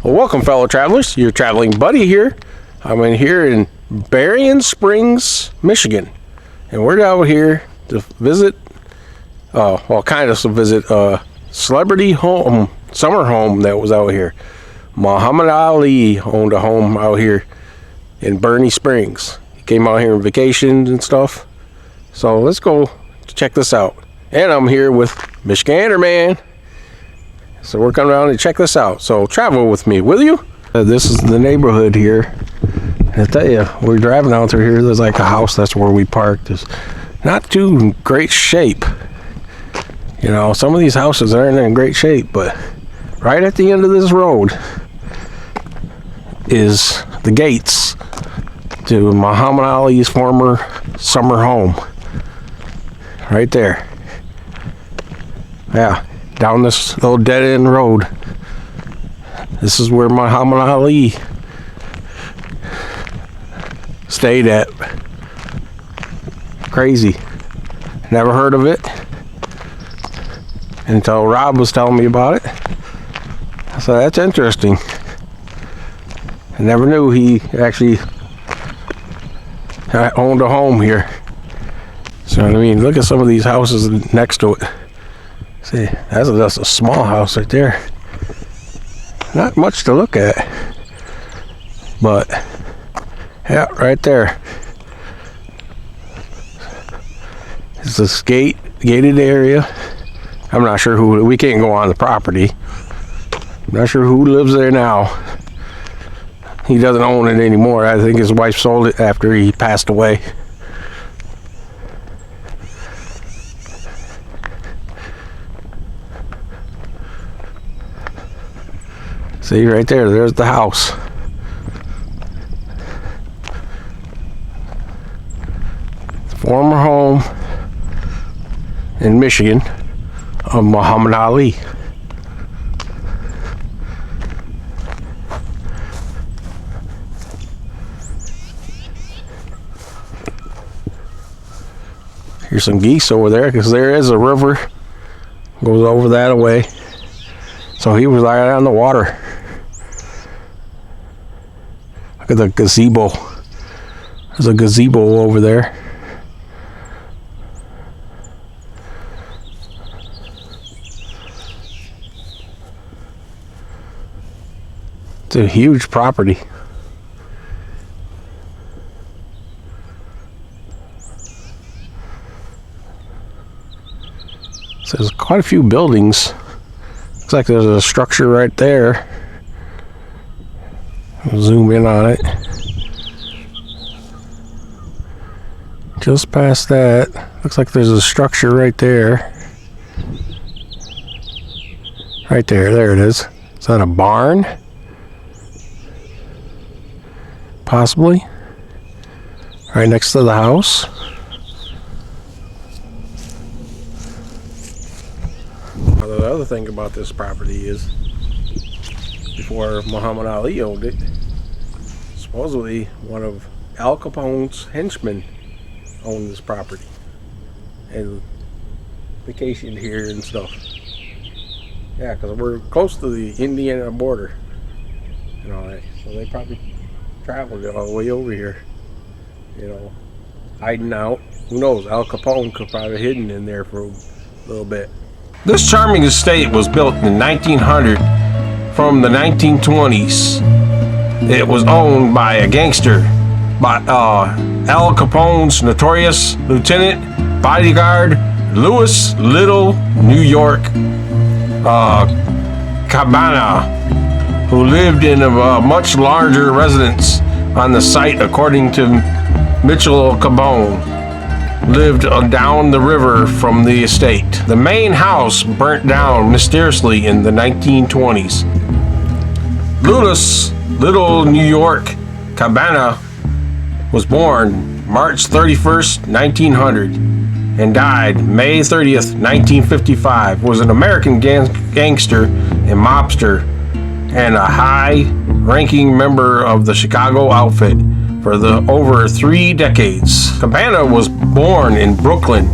Well, welcome, fellow travelers. Your traveling buddy here. I'm here in Berrien Springs, Michigan, and we're out here to visit. Kind of to visit a celebrity home, summer home that was out here. Muhammad Ali owned a home out here in Berrien Springs. He came out here on vacation and stuff. So let's go check this out. And I'm here with Michigander man. So we're coming around and check this out. So travel with me, will you? This is the neighborhood here. I tell you, we're driving out through here. There's like a house. That's where we parked. It's not too great shape. You know, some of these houses aren't in great shape, but right at the end of this road is the gates to Muhammad Ali's former summer home. Right there. Yeah. Down this little dead-end road. This is where Muhammad Ali stayed at. Crazy. Never heard of it until Rob was telling me about it. So that's interesting. I never knew he actually owned a home here. So I mean, look at some of these houses next to it. See, that's just a small house right there. Not much to look at. But, yeah, right there. It's this gated area. I'm not sure who, we can't go on the property. I'm not sure who lives there now. He doesn't own it anymore. I think his wife sold it after he passed away. See, right there's the house. Former home in Michigan of Muhammad Ali. Here's some geese over there because there is a river goes over that way. So he was right on the water. Look at the gazebo. There's a gazebo over there. It's a huge property. So there's quite a few buildings. Looks like there's a structure right there. We'll zoom in on it. Just past that, looks like there's a structure right there. Right there it is. Is that a barn? Possibly. Right next to the house. Well, the other thing about this property is, before Muhammad Ali owned it, supposedly one of Al Capone's henchmen owned this property and vacationed here and stuff. Yeah, because we're close to the Indiana border and all that, so they probably traveled all the way over here, you know, hiding out. Who knows, Al Capone could probably hidden in there for a little bit. This charming estate was built in 1900 from the 1920s. It was owned by a gangster, by Al Capone's notorious lieutenant bodyguard Louis Little New York Cabana, who lived in a much larger residence on the site. According to Mitchell Capone, lived down the river from the estate. The main house burnt down mysteriously in the 1920s. Louis Little New York Cabana was born March 31st, 1900 and died May 30th, 1955. Was an American gangster and mobster and a high-ranking member of the Chicago outfit for over 3 decades. Cabana was born in Brooklyn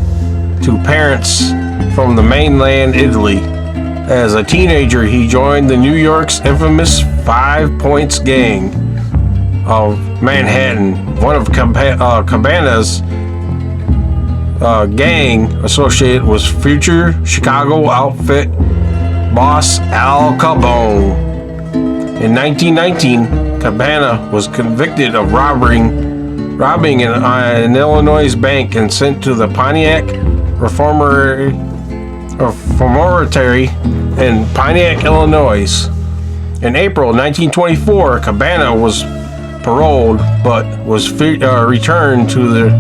to parents from the mainland Italy As a teenager, he joined the New York's infamous 5 Points Gang of Manhattan. One of Cabana's gang associated was future Chicago outfit boss Al Capone. In 1919, Cabana was convicted of robbing an Illinois bank and sent to the Pontiac Reformatory in Pontiac, Illinois. In April 1924, Cabana was paroled but was returned to the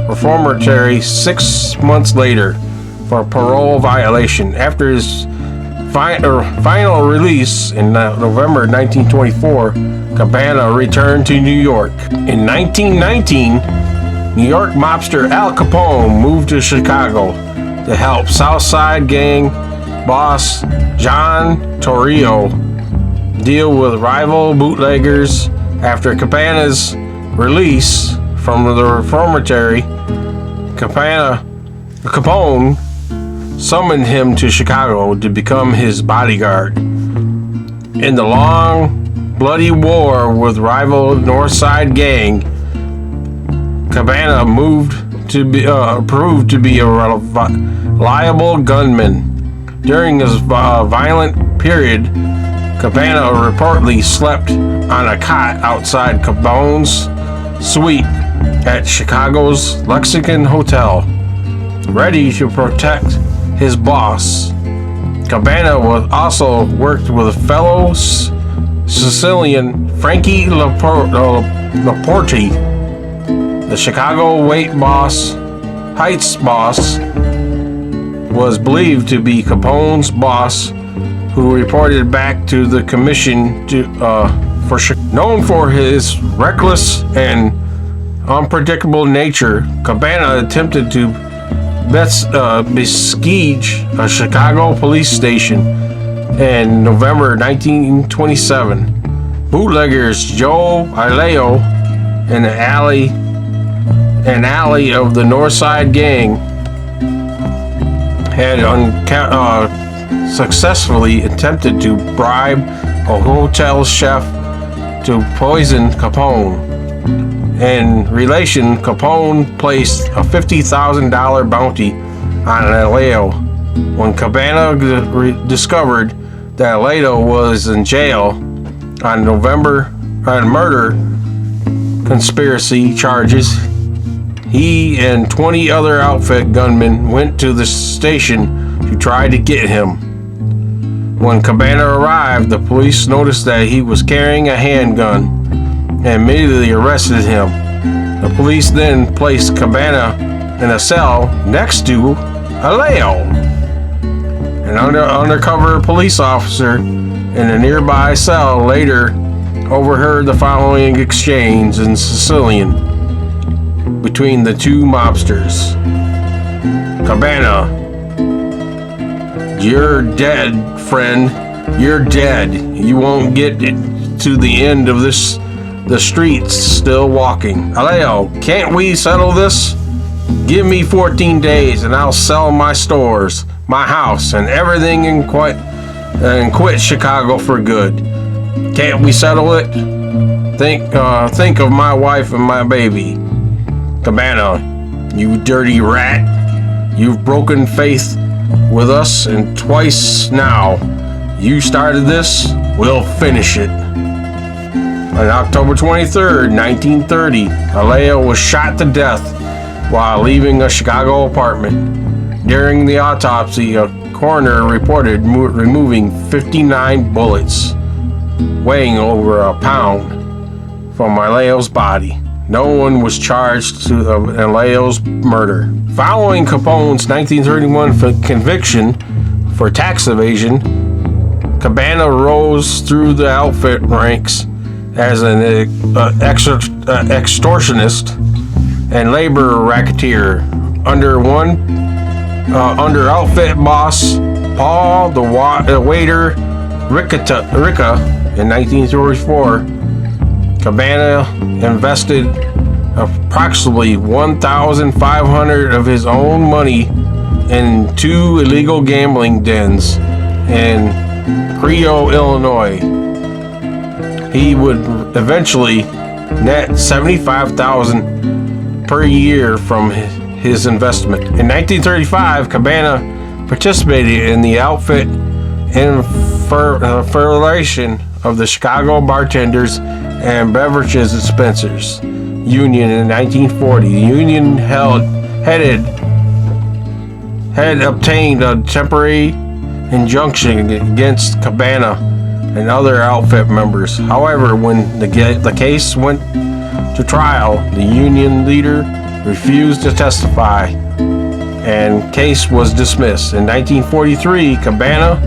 reformatory 6 months later for parole violation. After his final release in November 1924, Cabana returned to New York. In 1919, New York mobster Al Capone moved to Chicago to help Southside Gang boss John Torrio deal with rival bootleggers. After Cabana's release from the reformatory, Capone summoned him to Chicago to become his bodyguard. In the long, bloody war with rival Northside Gang, Cabana proved to be a reliable gunman. During this violent period, Cabana reportedly slept on a cot outside Capone's suite at Chicago's Lexington Hotel, ready to protect his boss. Cabana also worked with fellow Sicilian Frankie Laporte, the Chicago Heights boss, was believed to be Capone's boss, who reported back to the commission known for his reckless and unpredictable nature. Cabana attempted to besiege a Chicago police station in November 1927. Bootleggers Joe Aleo and an alley of the Northside Gang had successfully attempted to bribe a hotel chef to poison Capone. In relation, Capone placed a $50,000 bounty on Aleo. When Cabana discovered that Aleo was in jail on murder conspiracy charges, he and 20 other outfit gunmen went to the station to try to get him. When Cabana arrived, the police noticed that he was carrying a handgun and immediately arrested him. The police then placed Cabana in a cell next to Aleo. An undercover police officer in a nearby cell later overheard the following exchange in Sicilian between the two mobsters. Cabana, "You're dead, friend. You're dead. You won't get to the end of the streets still walking. Aleo, can't we settle this? Give me 14 days and I'll sell my stores, my house, and everything and quit Chicago for good. Can't we settle it? Think of my wife and my baby." Cabana, "You dirty rat. You've broken faith with us and twice now. You started this, we'll finish it." On October 23rd, 1930, Aleo was shot to death while leaving a Chicago apartment. During the autopsy, a coroner reported removing 59 bullets, weighing over a pound, from Aleo's body. No one was charged of Aleo's murder. Following Capone's 1931 conviction for tax evasion, Cabana rose through the outfit ranks as an extortionist and labor racketeer under outfit boss Paul the Waiter Ricca in 1934. Cabana invested approximately $1,500 of his own money in 2 illegal gambling dens in Creo, Illinois. He would eventually net $75,000 per year from his investment. In 1935, Cabana participated in the outfit infiltration of the Chicago Bartenders and Beverages Dispensers Union in 1940. The union had obtained a temporary injunction against Cabana and other outfit members. However, when the case went to trial, the union leader refused to testify, and case was dismissed. In 1943, Cabana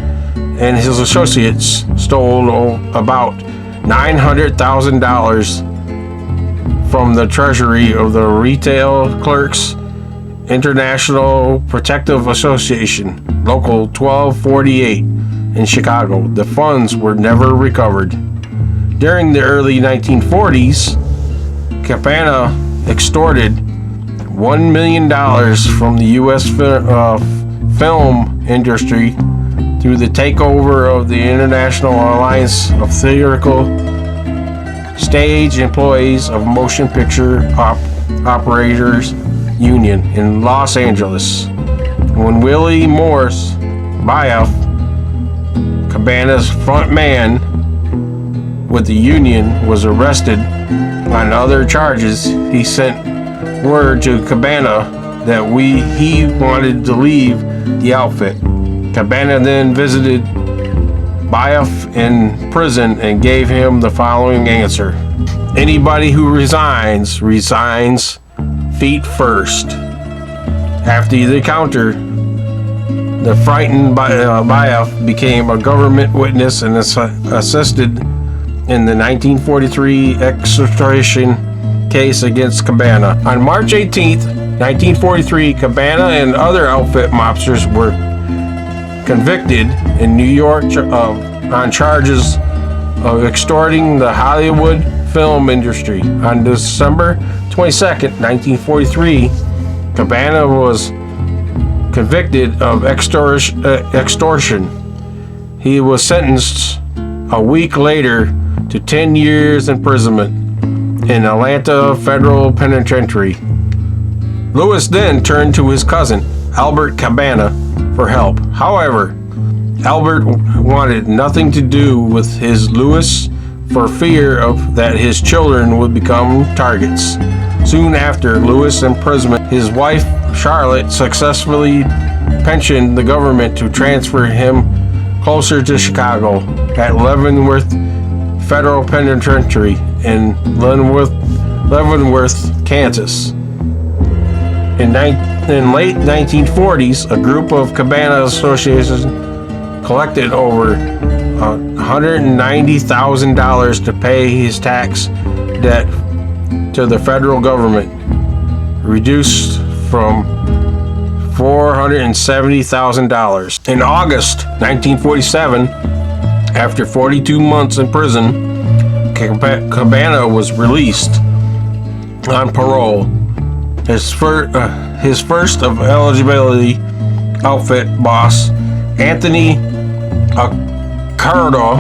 and his associates stole about $900,000 from the treasury of the Retail Clerks International Protective Association, Local 1248 in Chicago. The funds were never recovered. During the early 1940s, Cabana extorted $1 million from the U.S. film industry through the takeover of the International Alliance of Theatrical Stage Employees of Motion Picture Operators Union in Los Angeles. When Willie Morris Biaf, Cabana's front man with the union, was arrested on other charges, he sent word to Cabana that he wanted to leave the outfit. Cabana then visited Biaf in prison and gave him the following answer: "Anybody who resigns feet first." After the encounter, the frightened Biaf became a government witness and assisted in the 1943 extradition case against Cabana. On March 18, 1943, Cabana and other outfit mobsters were convicted in New York on charges of extorting the Hollywood film industry. On December 22, 1943, Cabana was convicted of extortion. He was sentenced a week later to 10 years imprisonment in Atlanta Federal Penitentiary. Lewis then turned to his cousin, Albert Cabana, for help. However, Albert wanted nothing to do with his Lewis for fear of that his children would become targets. Soon after Lewis' imprisonment, his wife Charlotte successfully petitioned the government to transfer him closer to Chicago at Leavenworth Federal Penitentiary in Leavenworth, Kansas. In late 1940s, a group of Cabana associations collected over $190,000 to pay his tax debt to the federal government, reduced from $470,000. In August 1947, after 42 months in prison, Cabana was released on parole. His first of eligibility outfit boss, Anthony Accardo,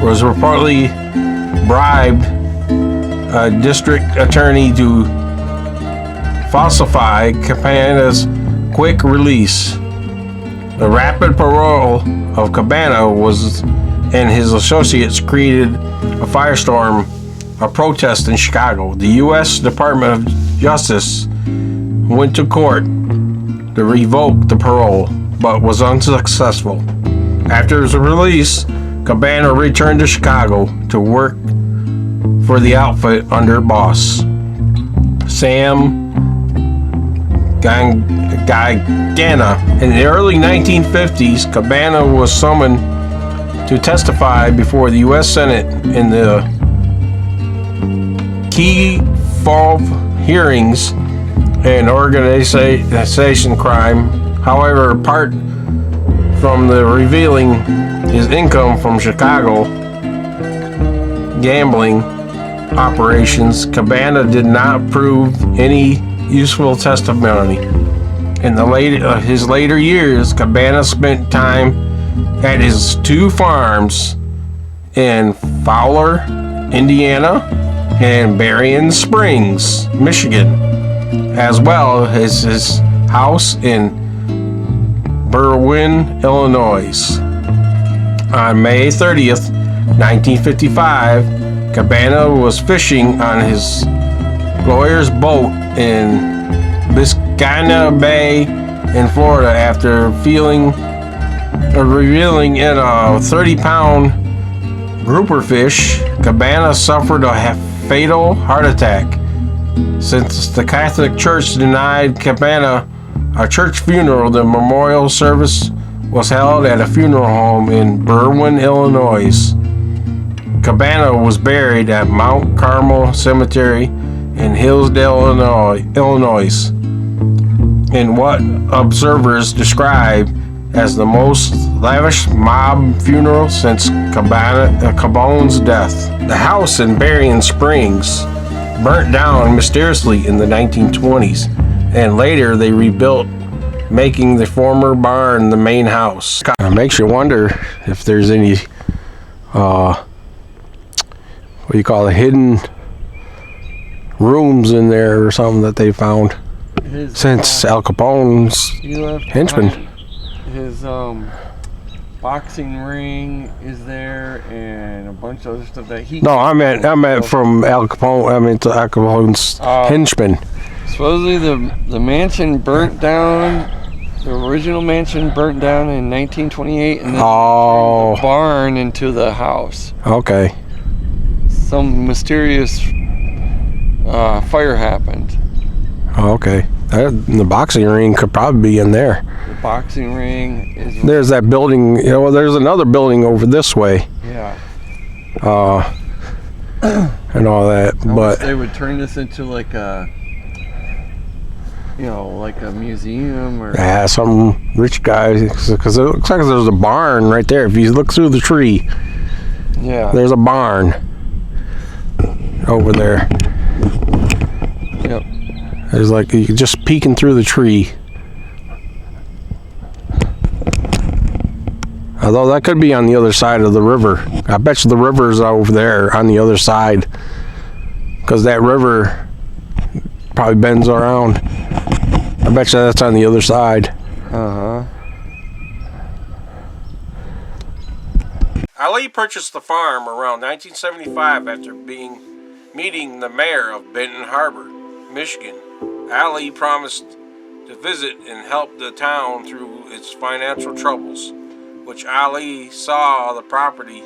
was reportedly bribed a district attorney to falsify Cabana's quick release. The rapid parole of Cabana and his associates created a firestorm of protest in Chicago. The U.S. Department of Justice went to court to revoke the parole, but was unsuccessful. After his release, Cabana returned to Chicago to work for the outfit under boss Sam Gagana. In the early 1950s, Cabana was summoned to testify before the U.S. Senate in the key fall hearings and organization crime. However, apart from the revealing his income from Chicago gambling operations, Cabana did not prove any useful testimony. In his later years, Cabana spent time at his two farms in Fowler, Indiana, and Berrien Springs, Michigan, as well as his house in Berrien, Illinois. On May 30th, 1955, Cabana was fishing on his lawyer's boat in Michigander Bay in Florida after revealing in a 30-pound grouper fish. Cabana suffered a fatal heart attack. Since the Catholic Church denied Cabana a church funeral, the memorial service was held at a funeral home in Berwyn, Illinois. Cabana was buried at Mount Carmel Cemetery in Hillsdale, Illinois, in what observers describe as the most lavish mob funeral since Cabone's death. The house in Berrien Springs burnt down mysteriously in the 1920s, and later they rebuilt, making the former barn the main house. It makes you wonder if there's any what do you call it, hidden rooms in there or something that they found since Al Capone's henchman. His boxing ring is there, and a bunch of other stuff that he. No, I meant from Al Capone. I meant Al Capone's henchman. Supposedly the mansion burnt down. The original mansion burnt down in 1928, and then the barn into the house. Okay. Some mysterious fire happened. Okay. The boxing ring could probably be in there. The boxing ring is. There's that building. There's another building over this way. Yeah. And all that, but they would turn this into like a. Like a museum or. Yeah, some rich guy. Because it looks like there's a barn right there. If you look through the tree. Yeah. There's a barn over there. Yep. There's like you just peeking through the tree. Although that could be on the other side of the river. I bet you the river's over there on the other side. Because that river probably bends around. I bet you that's on the other side. Ali purchased the farm around 1975 after meeting the mayor of Benton Harbor, Michigan. Ali promised to visit and help the town through its financial troubles, which Ali saw the property.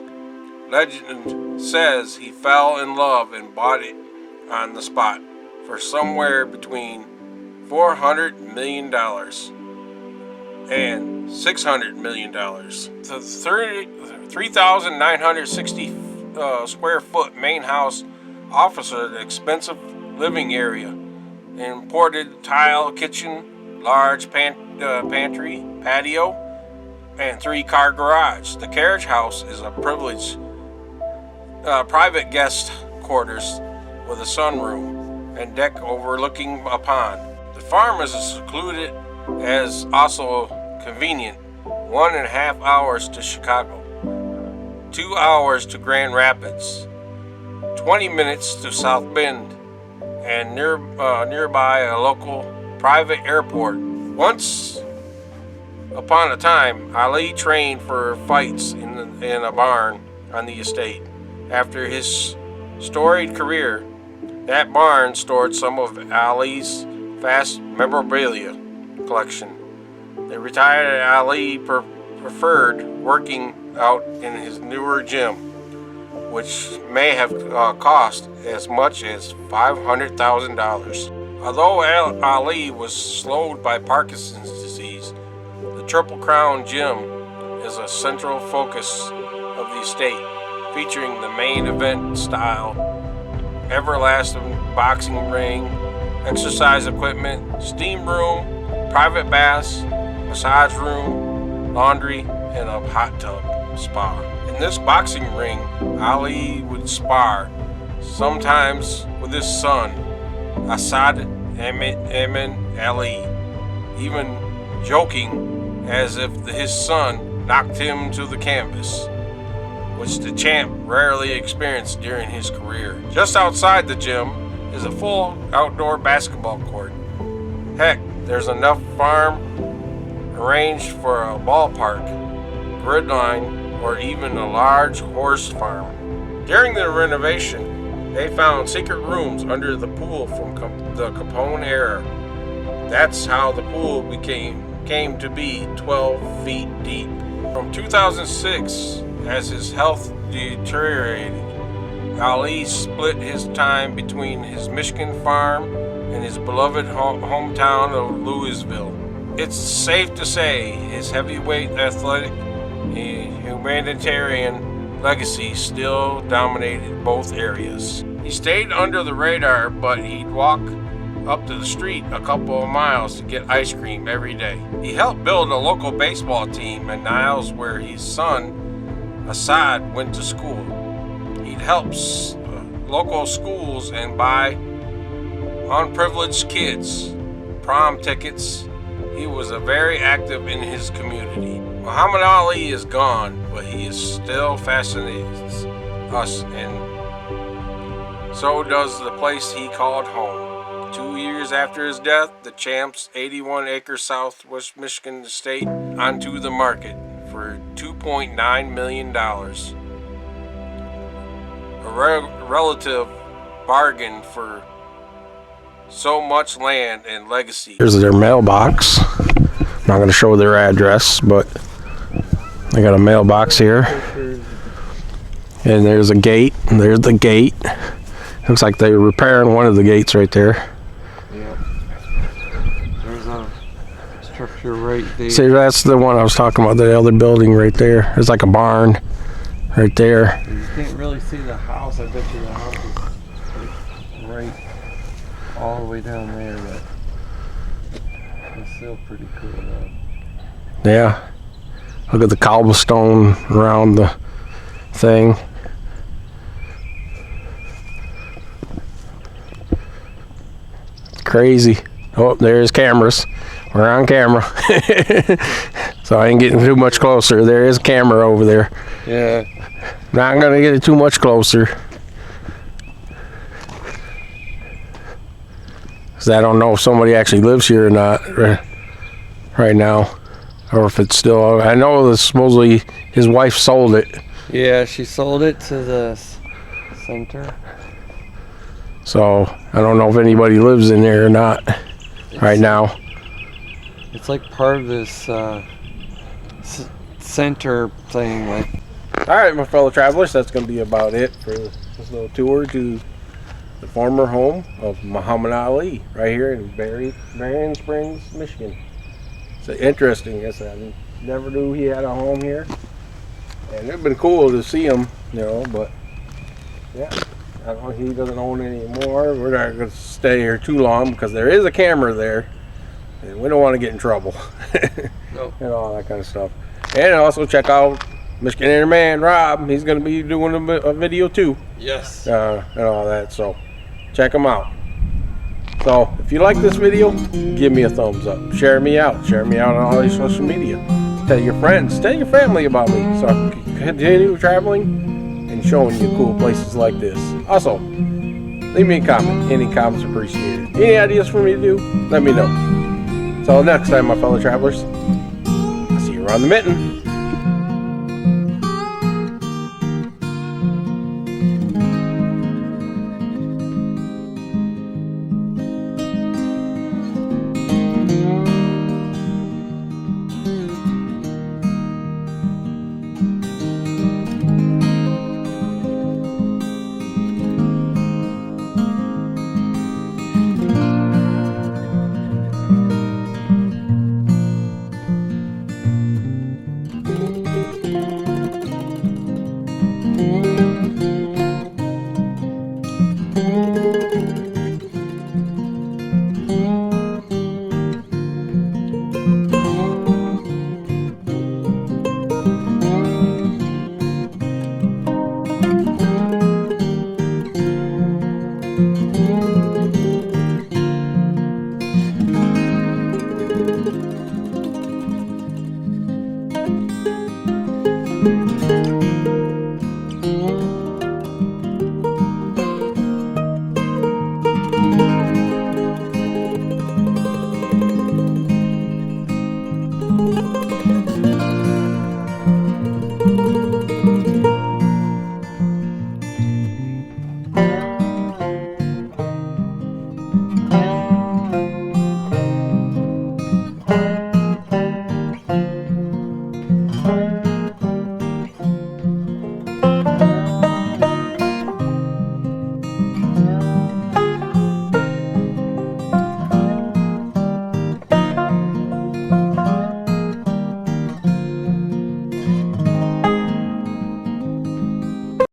Legend says he fell in love and bought it on the spot for somewhere between $400 million and $600 million. The 3,960 square foot main house offers an expensive living area, an imported tile kitchen, large pantry, patio, and 3-car garage. The carriage house is a privileged private guest quarters with a sunroom and deck overlooking a pond. The farm is secluded as also convenient. 1.5 hours to Chicago, 2 hours to Grand Rapids, 20 minutes to South Bend, and nearby a local private airport. Once upon a time, Ali trained for fights in a barn on the estate. After his storied career, that barn stored some of Ali's vast memorabilia collection. The retired Ali preferred working out in his newer gym, which may have cost as much as $500,000. Although Ali was slowed by Parkinson's disease, the Triple Crown Gym is a central focus of the estate, featuring the main event style, everlasting boxing ring, exercise equipment, steam room, private baths, massage room, laundry, and a hot tub spa. In this boxing ring, Ali would spar, sometimes with his son, Asad Ahmed Ali, even joking as if his son knocked him to the canvas, which the champ rarely experienced during his career. Just outside the gym is a full outdoor basketball court. Heck, there's enough farm arranged for a ballpark, grid line, or even a large horse farm. During the renovation, they found secret rooms under the pool from the Capone era. That's how the pool came to be 12 feet deep. From 2006, as his health deteriorated, Ali split his time between his Michigan farm and his beloved hometown of Louisville. It's safe to say his heavyweight athletic humanitarian legacy still dominated both areas. He stayed under the radar, but he'd walk up to the street a couple of miles to get ice cream every day. He helped build a local baseball team in Niles where his son, Assad, went to school. He'd help local schools and buy unprivileged kids prom tickets. He was very active in his community. Muhammad Ali is gone, but he is still fascinates us, and so does the place he called home. 2 years after his death, the champ's 81-acre Southwest Michigan estate onto the market for $2.9 million. A relative bargain for so much land and legacy. Here's their mailbox. I'm not going to show their address, but they got a mailbox here. And there's a gate. And there's the gate. Looks like they're repairing one of the gates right there. Yep. There's a structure right there. See, that's the one I was talking about, the other building right there. There's like a barn right there. You can't really see the house. I bet you the house is right all the way down there, but it's still pretty cool though. Yeah. Look at the cobblestone around the thing. Crazy. Oh, there's cameras. We're on camera. So I ain't getting too much closer. There is a camera over there. Yeah. Not gonna get it too much closer. Cause I don't know if somebody actually lives here or not right now. Or if it's still, I know that supposedly his wife sold it. Yeah, she sold it to the center. So I don't know if anybody lives in there or not right now. It's like part of this center thing. Like. All right, my fellow travelers, that's going to be about it for this little tour to the former home of Muhammad Ali right here in Berrien Springs, Michigan. It's interesting. I never knew he had a home here, and it'd been cool to see him, you know. But yeah, I don't know, he doesn't own it anymore. We're not going to stay here too long because there is a camera there, and we don't want to get in trouble. Nope. And all that kind of stuff. And also check out Michigander man Rob. He's going to be doing a video too. Yes. And all that. So check him out. So if you like this video, give me a thumbs up. Share me out. Share me out on all your social media. Tell your friends. Tell your family about me so I can continue traveling and showing you cool places like this. Also, leave me a comment. Any comments appreciated. Any ideas for me to do, let me know. Until next time, my fellow travelers, I'll see you around the mitten.